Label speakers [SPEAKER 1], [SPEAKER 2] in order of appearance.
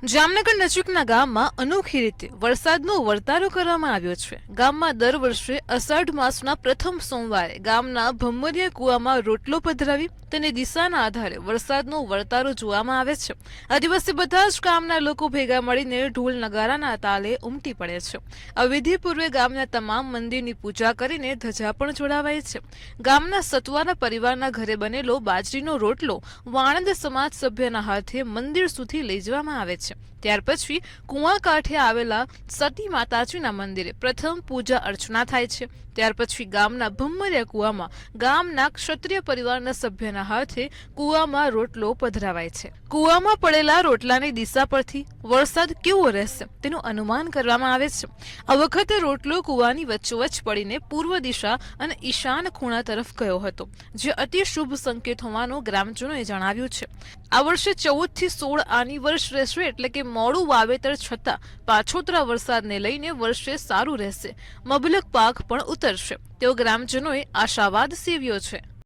[SPEAKER 1] જામનગર નજીકના ગામમાં અનોખી રીતે વરસાદનો વર્તારો કરવામાં આવ્યો છે। ગામમાં દર વર્ષે અષાઢ માસના પ્રથમ સોમવારે ગામના ભમ્મરિયા કુવામાં રોટલો પધરાવી તેની દિશાના આધારે વરસાદનો વર્તારો જોવામાં આવે છે। આ દિવસે બધા જ ગામના લોકો ભેગા મળીને ઢોલ નગારાના તાલે ઉમટી પડે છે। આ વિધિ પૂર્વે ગામના તમામ મંદિરની પૂજા કરીને ધજા પણ જોડાવાય છે। ગામના સતવાના પરિવારના ઘરે બનેલો બાજરીનો રોટલો વાણંદ સમાજ સભ્યના હાથે મંદિર સુધી લઈ જવામાં આવે છે। ત્યાર પછી કુવા કાંઠે આવેલા સતી માતાજીના મંદિરે પ્રથમ પૂજા અર્ચના થાય છે। ત્યાર પછી ગામના ભમ્મરિયા કુવામાં ગામના ક્ષત્રિય પરિવારના સભ્યના હાથે કુવામાં રોટલો પધરાવાય છે। કુવામાં પડેલા રોટલાની દિશા પરથી વરસાદ કેવો રહેશે તેનું અનુમાન કરવામાં આવે છે। આ વખતે રોટલો કુવાની વચ્ચોવચ્ચ પડીને પૂર્વ દિશા અને ઈશાન ખૂણા તરફ ગયો હતો, જે અતિ શુભ સંકેત હોવાનું ગ્રામજનોએ જણાવ્યું છે। આ વર્ષે 14 થી 16 આની વર્ષ રહેશે, એટલે કે મોડું વાવેતર છતાં પાછોતરા વરસાદને લઈને વર્ષે સારું રહેશે, મબલક પાક પણ ઉતરશે તેવો ગ્રામજનોએ આશાવાદ સેવ્યો છે।